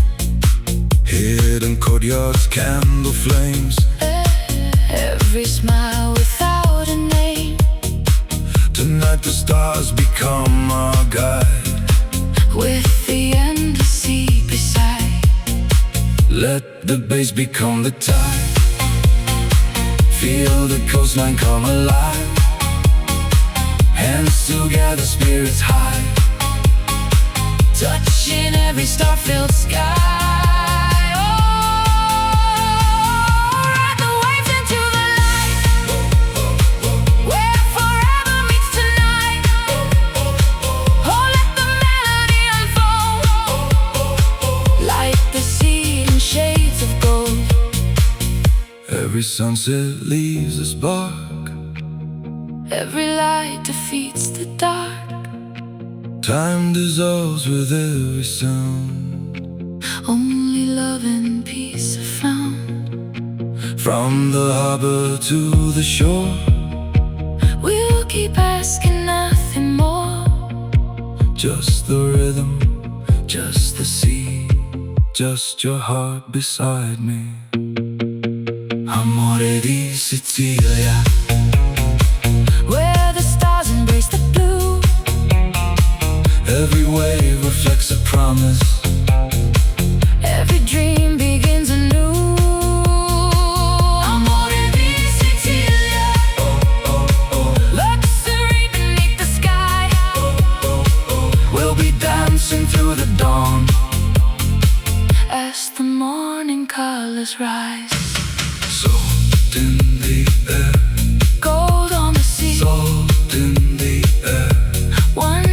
Hidden courtyards, candle flames. Every smile without a name. Tonight the stars become our guide. With the endless sea beside. Let the bass become the tide. Feel the coastline come alive. Hands together, spirits high. Touching every star-filled sky. Oh, ride the waves into the light. Where forever meets tonight. Oh, let the melody unfold. Like the sea in shades of gold. Every sunset leaves a spark. Every light defeats the dark. Time dissolves with every sound. Only love and peace are found. From the harbor to the shore. We'll keep asking nothing more. Just the rhythm, just the sea, just your heart beside me. Amore di Sicilia. Where the stars embrace the blue. Every wave reflects a promise. Every dream begins anew. Amore di Sicilia. Luxury beneath the sky. We'll be dancing through the dawn. As the morning colors rise. Salt in the air. Gold on the sea. Salt in the air. One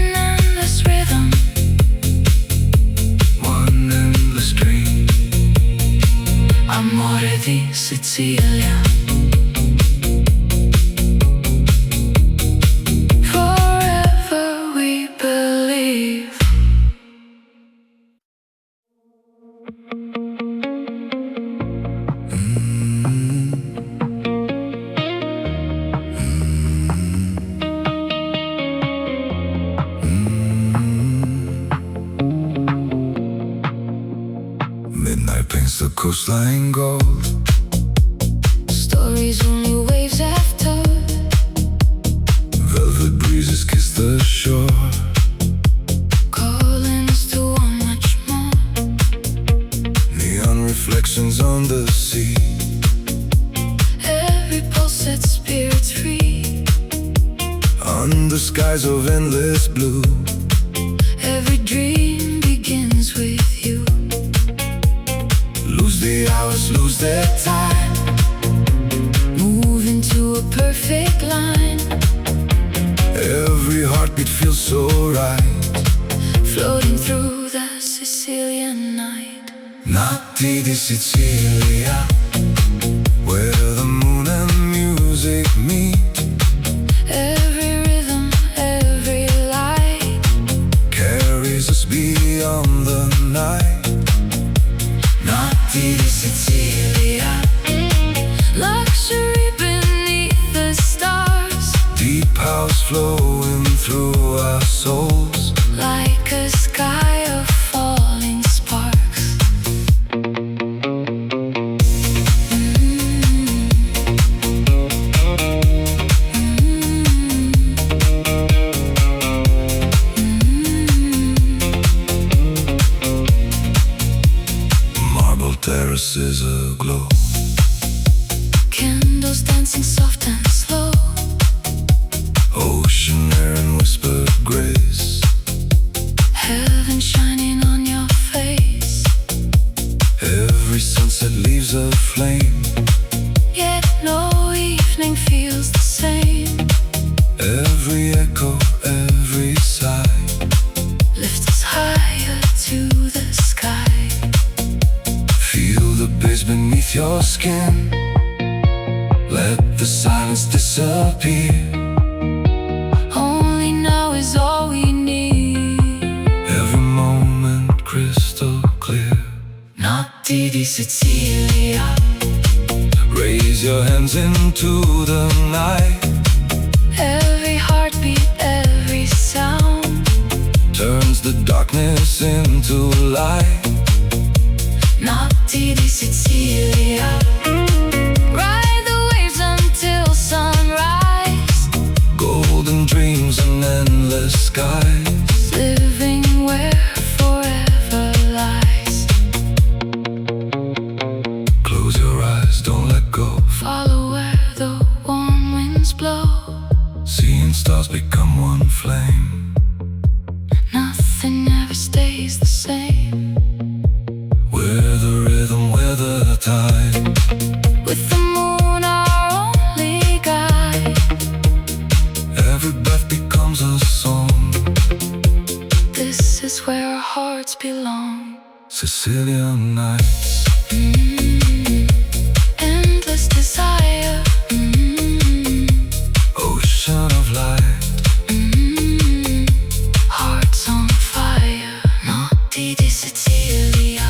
Sicilia. Forever we believe. Midnight paints the coastline gold. Stories only waves have told. Velvet breezes kiss the shore. Calling us to want much more. Neon reflections on the sea. Every pulse sets spirits free. Under skies of endless blue. Every dream begins with you. Lose the hours, lose their time. Move into a perfect line. Every heartbeat feels so right. Floating through the Sicilian night. Notti di Sicilia, where the moon and music meet. Every rhythm, every light Carries us beyond the night. Notti di Sicilia, luxury beneath the stars. deep house flowing through our souls. Like a sky of falling sparks. Marble terraces aglow. Candles dancing soft and slow. Ocean air and whispered grace. Heaven shining on your face. Every sunset leaves a flame. Yet no evening feels the same. Every echo, every sigh. Lift us higher to the sky. Feel the bass beneath your skin. Let the silence disappear. Only now is all we need. Every moment crystal clear. Notti di Sicilia. Raise your hands into the night. Every heartbeat, every sound Turns the darkness into light. Notti di Sicilia. Ride the waves until sunrise. Golden dreams and endless skies. Living where forever lies. Close your eyes, don't let go. Follow where the warm winds blow. Seeing stars become one flame. Nothing ever stays the same. We're the rhythm, we're the tide. With the moon our only guide. Every breath becomes a song. This is where our hearts belong. Sicilian nights. Endless desire. Ocean of light. Hearts on fire. Notti di Sicilia.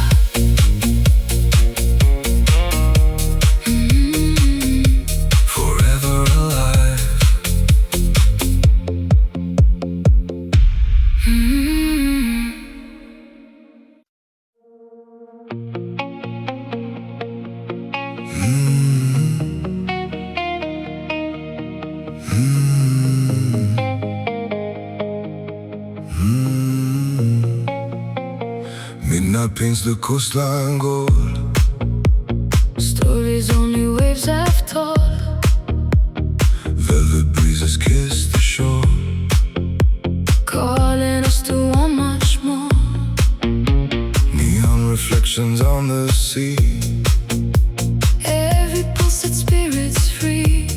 Forever alive. Midnight paints the coastline gold. Stories only waves have told. Velvet breezes kiss the shore. Calling us to want much more. Neon reflections on the sea. Every pulse set spirits free.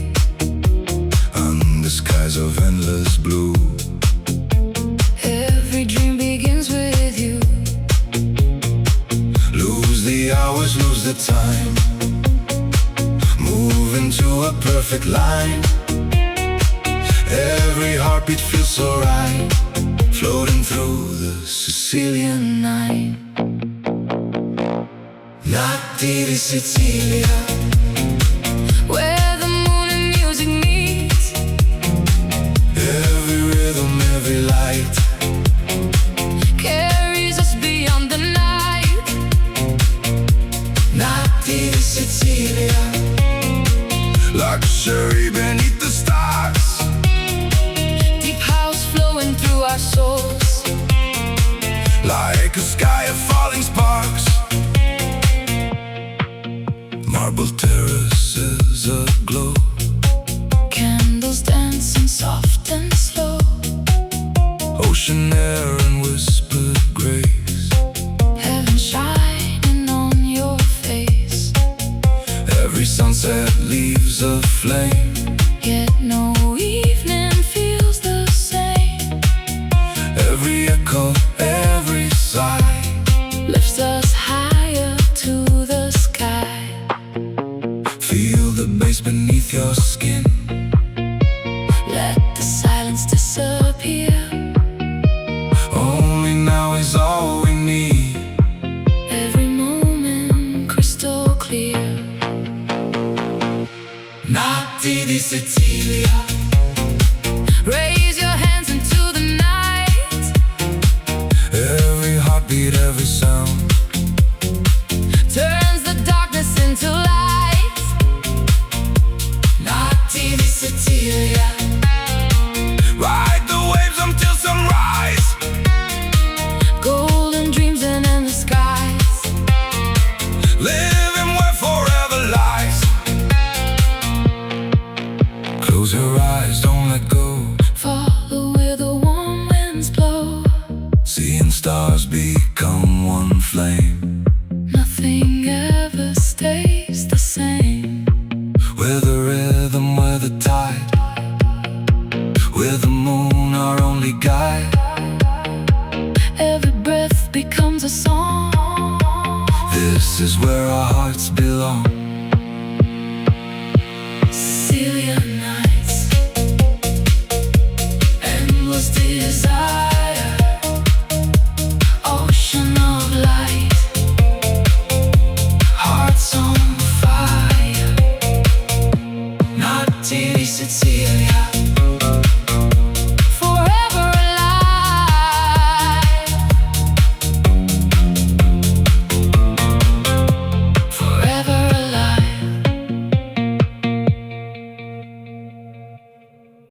Under skies of endless blue. Every dream begins with you. Lose the hours, lose the time. perfect line. Every heartbeat feels so right, floating through the Sicilian night. Notti di Sicilia, where the moon and music meet. every rhythm, every light Carries us beyond the night. Notti di Sicilia, luxury beneath the stars. Deep house flowing through our souls. Like a sky of falling sparks. Marble terraces aglow. Candles dancing soft and slow. Ocean air and whispered grace. Heaven shining on your face. Every sunset leaves a flame. Yet no evening feels the same. Every echo, every sigh Lifts us higher to the sky. feel the bass beneath your skin. Let the silence disappear. Only now is all we need. Every moment crystal clear. Notti di Sicilia, Raise your hands into the night. every heartbeat, every sound Turns the darkness into light. Notti di Sicilia, ride the waves until sunrise. Golden dreams and endless skies. Living where forever lies. Close your eyes, don't let go. Follow where the warm winds blow. Seeing stars become one flame. Nothing ever stays the same. We're the rhythm, we're the tide. We're the moon, our only guide. Every breath becomes a song. This is where our hearts belong. Sicilian nights, endless desire.